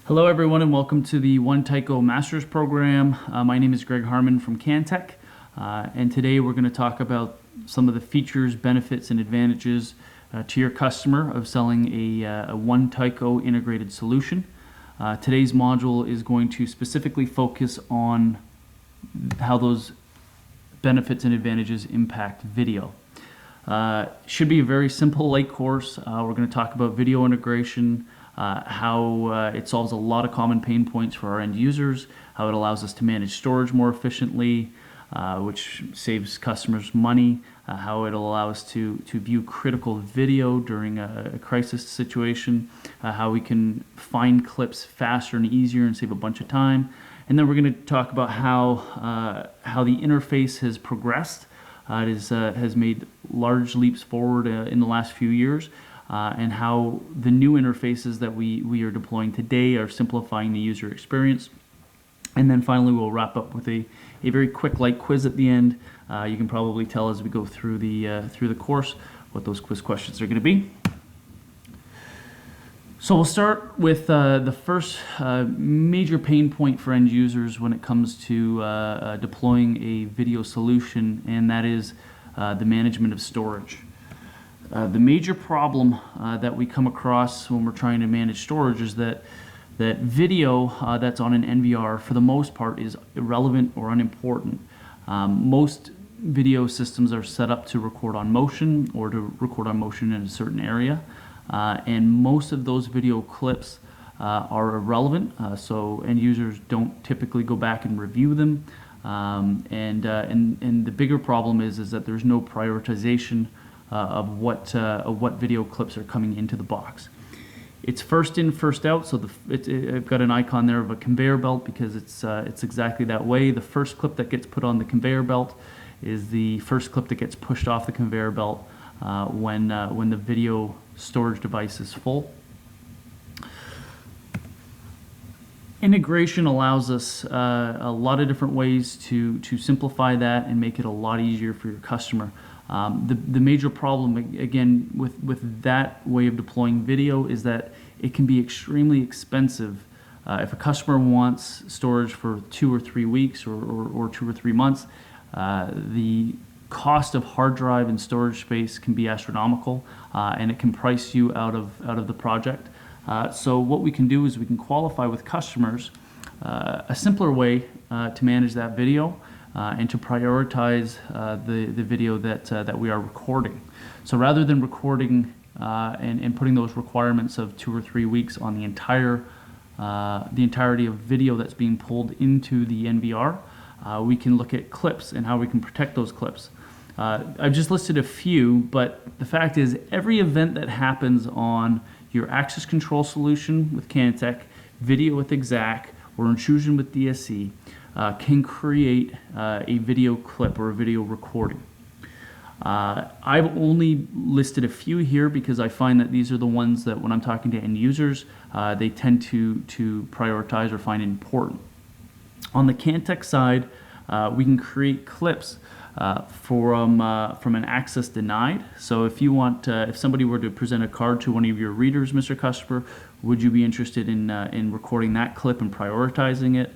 Hello everyone and welcome to the One Tyco Master's Program. My name is Greg Harmon from Cantech, and today we're going to talk about some of the features, benefits, and advantages to your customer of selling a One Tyco integrated solution. Today's module is going to specifically focus on how those benefits and advantages impact video. Should be a very simple light course. We're going to talk about video integration, how it solves a lot of common pain points for our end users, how it allows us to manage storage more efficiently, which saves customers money, how it'll allow us to view critical video during a crisis situation, how we can find clips faster and easier and save a bunch of time. And then we're going to talk about how the interface has progressed. It has made large leaps forward in the last few years. And how the new interfaces that we are deploying today are simplifying the user experience. And then finally, we'll wrap up with a very quick light quiz at the end. You can probably tell as we go through the course what those quiz questions are going to be. So we'll start with the first major pain point for end users when it comes to deploying a video solution, and that is the management of storage. The major problem that we come across when we're trying to manage storage is that video that's on an NVR for the most part is irrelevant or unimportant. Most video systems are set up to record on motion or to record on motion in a certain area, and most of those video clips are irrelevant, so end users don't typically go back and review them. And the bigger problem is that there's no prioritization of what video clips are coming into the box. It's first in, first out. So I've got an icon there of a conveyor belt because it's exactly that way. The first clip that gets put on the conveyor belt is the first clip that gets pushed off the conveyor belt when the video storage device is full. Integration allows us a lot of different ways to simplify that and make it a lot easier for your customer. The major problem, again, with that way of deploying video is that it can be extremely expensive. If a customer wants storage for 2 or 3 weeks or 2 or 3 months, the cost of hard drive and storage space can be astronomical, and it can price you out of the project. So what we can do is we can qualify with customers a simpler way to manage that video. And to prioritize the video that we are recording. So rather than recording and putting those requirements of 2 or 3 weeks on the entirety of video that's being pulled into the NVR, we can look at clips and how we can protect those clips. I've just listed a few, but the fact is every event that happens on your access control solution with Cantech, video with Exact, or intrusion with DSC, can create a video clip or a video recording. I've only listed a few here because I find that these are the ones that when I'm talking to end users, they tend to prioritize or find important. On the Cantech side, we can create clips from an access denied. So if you want, if somebody were to present a card to one of your readers, Mr. Customer, would you be interested in recording that clip and prioritizing it?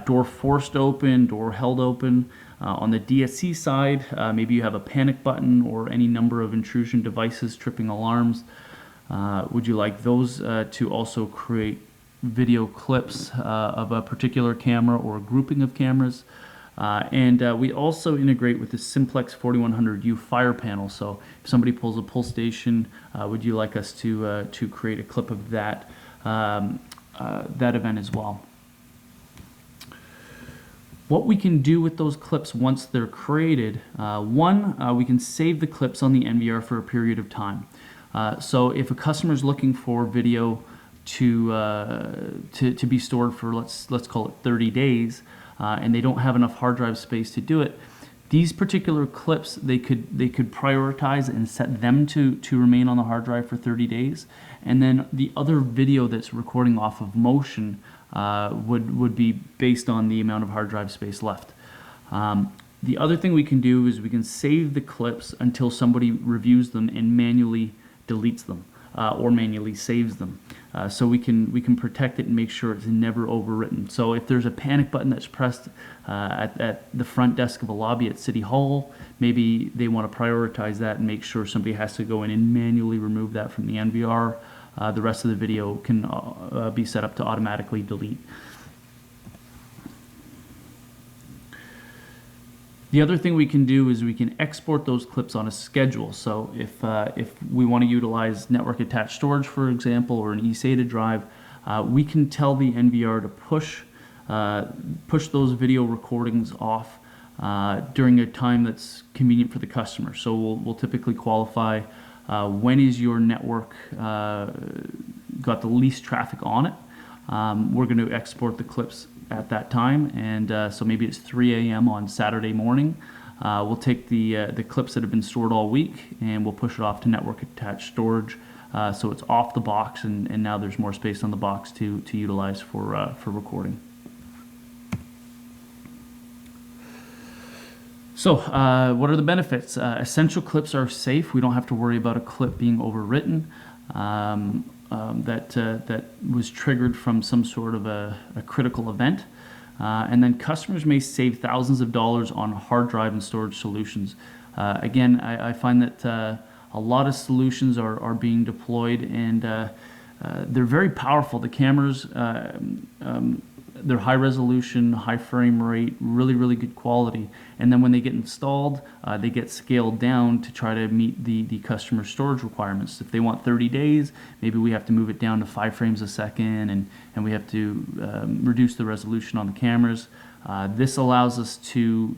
Door forced open, door held open. On the DSC side, maybe you have a panic button or any number of intrusion devices tripping alarms. Would you like those to also create video clips of a particular camera or a grouping of cameras? And we also integrate with the Simplex 4100U fire panel. So if somebody pulls a pull station, would you like us to create a clip of that event as well? What we can do with those clips once they're created, we can save the clips on the NVR for a period of time. So if a customer is looking for video to be stored for let's call it 30 days, and they don't have enough hard drive space to do it, these particular clips they could prioritize and set them to remain on the hard drive for 30 days, and then the other video that's recording off of motion would be based on the amount of hard drive space left. The other thing we can do is we can save the clips until somebody reviews them and manually deletes them. or manually saves them. So we can protect it and make sure it's never overwritten. So if there's a panic button that's pressed at the front desk of a lobby at City Hall, maybe they want to prioritize that and make sure somebody has to go in and manually remove that from the NVR. The rest of the video can be set up to automatically delete. The other thing we can do is we can export those clips on a schedule. So if we want to utilize network attached storage, for example, or an eSATA drive, we can tell the NVR to push those video recordings off during a time that's convenient for the customer. So we'll typically qualify when is your network got the least traffic on it. We're going to export the clips at that time, and so maybe it's 3 a.m. on Saturday morning. We'll take the clips that have been stored all week and we'll push it off to network attached storage, so it's off the box, and now there's more space on the box to utilize for recording. So what are the benefits? Essential clips are safe. We don't have to worry about a clip being overwritten. That was triggered from some sort of a critical event. And then customers may save thousands of dollars on hard drive and storage solutions. Again, I find that a lot of solutions are being deployed, and they're very powerful. The cameras, they're high resolution, high frame rate, really good quality. And then when they get installed, they get scaled down to try to meet the customer storage requirements. If they want 30 days, maybe we have to move it down to 5 frames a second, and we have to reduce the resolution on the cameras. This allows us to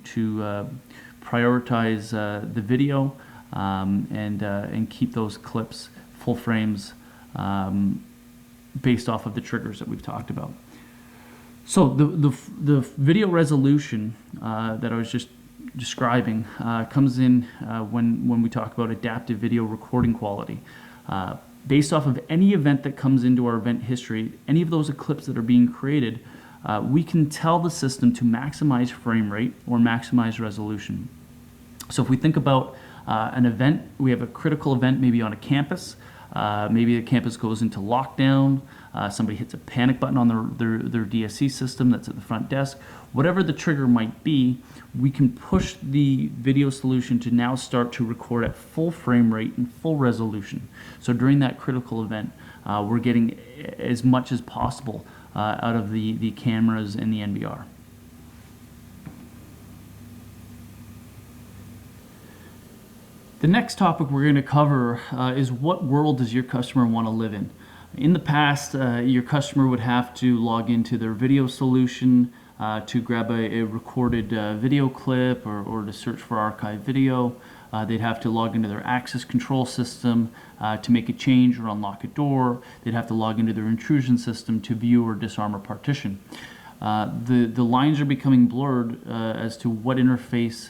prioritize the video and keep those clips full frames based off of the triggers that we've talked about. So the video resolution that I was just describing comes in when we talk about adaptive video recording quality. Based off of any event that comes into our event history, any of those clips that are being created, we can tell the system to maximize frame rate or maximize resolution. So if we think about an event, we have a critical event maybe on a campus. Maybe the campus goes into lockdown, somebody hits a panic button on their DSC system that's at the front desk. Whatever the trigger might be, we can push the video solution to now start to record at full frame rate and full resolution. So during that critical event, we're getting as much as possible out of the cameras and the NVR. The next topic we're going to cover is what world does your customer want to live in? In the past, your customer would have to log into their video solution to grab a recorded video clip or to search for archived video. They'd have to log into their access control system to make a change or unlock a door. They'd have to log into their intrusion system to view or disarm a partition. The lines are becoming blurred as to what interface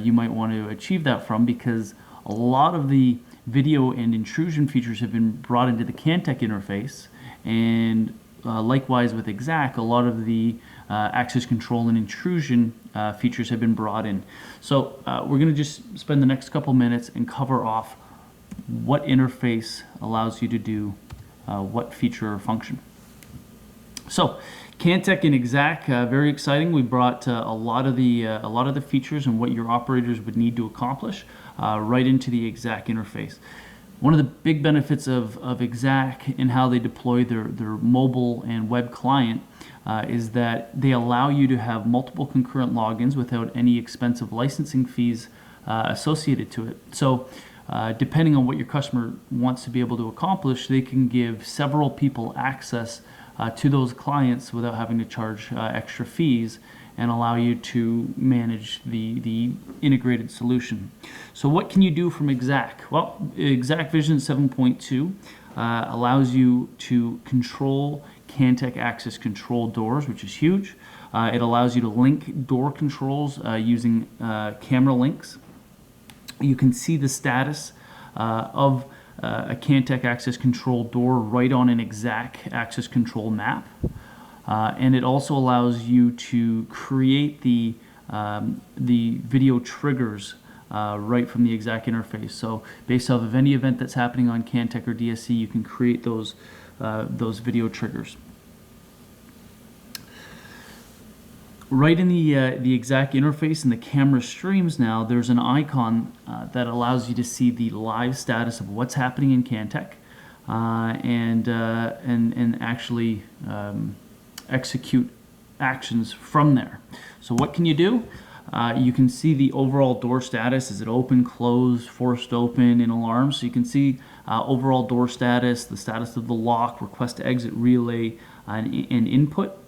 you might want to achieve that from, because a lot of the video and intrusion features have been brought into the Cantech interface, and likewise with Exact, a lot of the access control and intrusion features have been brought in. So we're going to just spend the next couple minutes and cover off what interface allows you to do what feature or function. So Cantech and Exact, very exciting. We brought a lot of the features and what your operators would need to accomplish right into the Exact interface. One of the big benefits of Exact and how they deploy their mobile and web client is that they allow you to have multiple concurrent logins without any expensive licensing fees associated to it. So depending on what your customer wants to be able to accomplish, they can give several people access to those clients without having to charge extra fees, and allow you to manage the integrated solution. So what can you do from Exact? Well, Exact Vision 7.2 allows you to control Cantech access control doors, which is huge. It allows you to link door controls using camera links. You can see the status of a Cantech access control door right on an Exact access control map. And it also allows you to create the video triggers right from the exec interface. So based off of any event that's happening on CANTech or DSC, you can create those video triggers. Right in the exec interface in the camera streams now, there's an icon that allows you to see the live status of what's happening in CANTech and actually execute actions from there. So what can you do? You can see the overall door status. Is it open, closed, forced open, in alarm? So you can see overall door status, the status of the lock, request to exit relay, and input.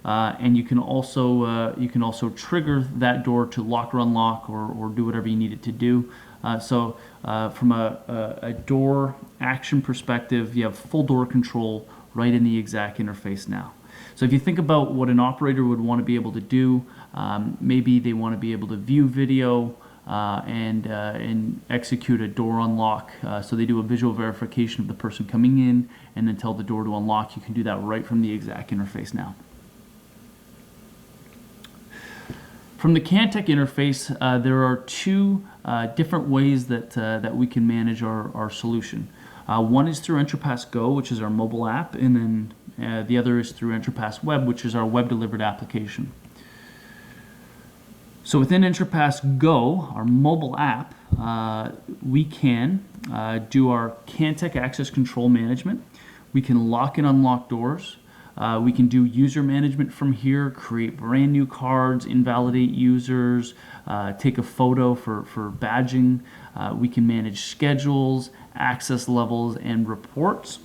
And you can also trigger that door to lock or unlock or do whatever you need it to do. So from a door action perspective, you have full door control right in the exec interface now. So if you think about what an operator would want to be able to do, maybe they want to be able to view video and execute a door unlock. So they do a visual verification of the person coming in and then tell the door to unlock. You can do that right from the exec interface now. From the CANTech interface, there are two different ways that we can manage our solution. One is through Entrapass Go, which is our mobile app, and then the other is through Entrapass Web, which is our web-delivered application. So within Entrapass Go, our mobile app, we can do our CANTech access control management. We can lock and unlock doors. We can do user management from here, create brand new cards, invalidate users, take a photo for badging. We can manage schedules, access levels, and reports.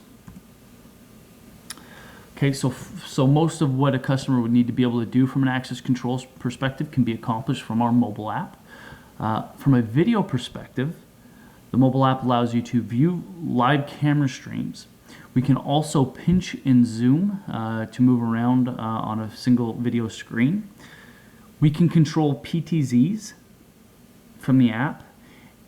Okay, so most of what a customer would need to be able to do from an access control perspective can be accomplished from our mobile app. From a video perspective, the mobile app allows you to view live camera streams. We can also pinch and zoom to move around on a single video screen. We can control PTZs from the app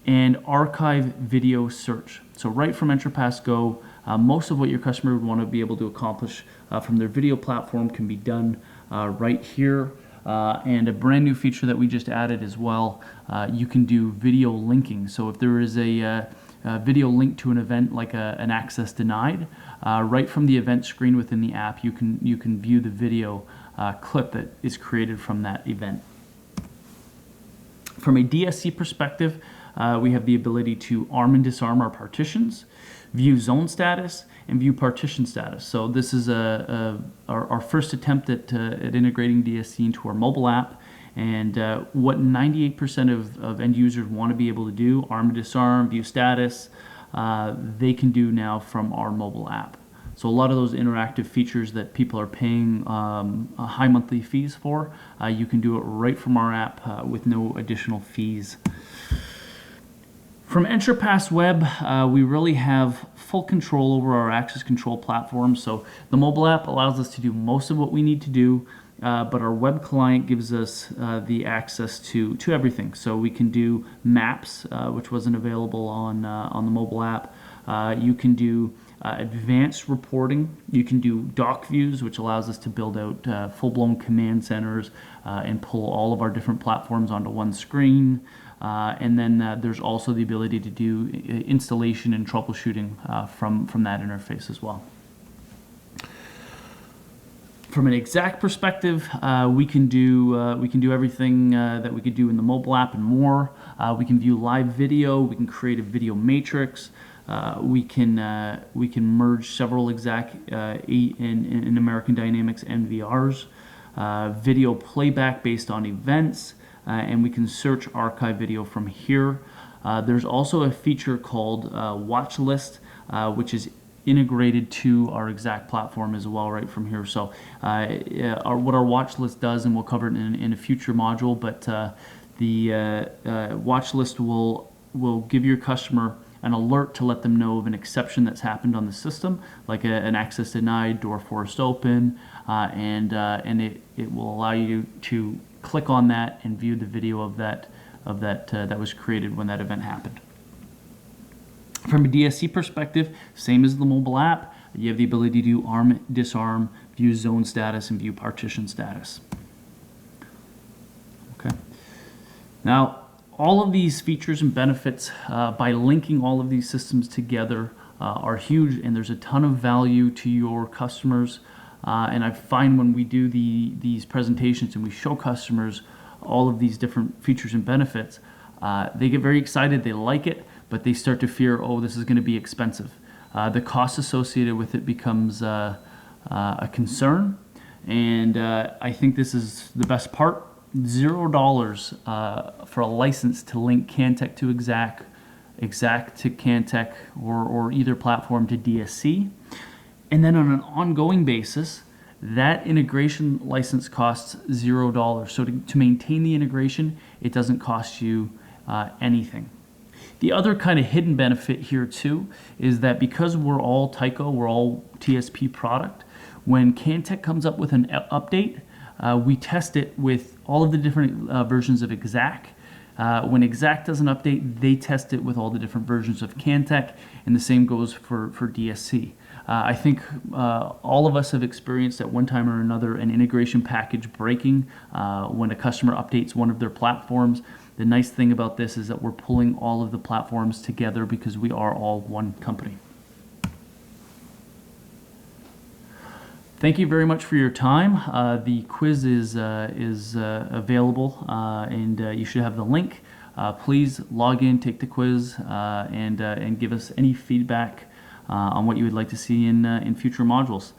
and archive video search. So right from Entrapass Go, most of what your customer would want to be able to accomplish from their video platform can be done right here. And a brand new feature that we just added as well, you can do video linking. So if there is a video link to an event like an access denied, right from the event screen within the app, you can view the video clip that is created from that event. From a DSC perspective, we have the ability to arm and disarm our partitions, view zone status, and view partition status. So this is our first attempt at integrating DSC into our mobile app. And what 98% of end users want to be able to do, arm and disarm, view status, they can do now from our mobile app. So a lot of those interactive features that people are paying high monthly fees for, you can do it right from our app with no additional fees. From Entrapass Web, we really have full control over our access control platform. So the mobile app allows us to do most of what we need to do. But our web client gives us the access to everything. So we can do maps, which wasn't available on the mobile app. You can do advanced reporting. You can do doc views, which allows us to build out full-blown command centers and pull all of our different platforms onto one screen. And then there's also the ability to do installation and troubleshooting from that interface as well. From an exec perspective, we can do everything that we could do in the mobile app and more. We can view live video. We can create a video matrix. We can merge several exec in American Dynamics NVRs. Video playback based on events, and we can search archive video from here. There's also a feature called watch list, which is integrated to our exec platform as well right from here. So what our watch list does, and we'll cover it in a future module, but the watch list will give your customer an alert to let them know of an exception that's happened on the system, like an access denied, door forced open, and it will allow you to click on that and view the video of that was created when that event happened. From a DSC perspective, same as the mobile app, you have the ability to do arm, disarm, view zone status, and view partition status. Okay. Now, all of these features and benefits, by linking all of these systems together, are huge, and there's a ton of value to your customers. And I find when we do these presentations and we show customers all of these different features and benefits, they get very excited, they like it, but they start to fear, oh, this is going to be expensive. The cost associated with it becomes a concern, and I think this is the best part. $0 for a license to link Cantech to Exact, Exact to Cantech, or either platform to DSC. And then on an ongoing basis, that integration license costs $0. So to maintain the integration, it doesn't cost you anything. The other kind of hidden benefit here too is that because we're all Tyco, we're all TSP product, when Cantech comes up with an update, we test it with all of the different versions of Exact. When Exact does an update, they test it with all the different versions of Cantech, and the same goes for DSC. I think all of us have experienced at one time or another an integration package breaking when a customer updates one of their platforms. The nice thing about this is that we're pulling all of the platforms together because we are all one company. Thank you very much for your time. The quiz is available, and you should have the link. Please log in, take the quiz, and give us any feedback on what you would like to see in future modules.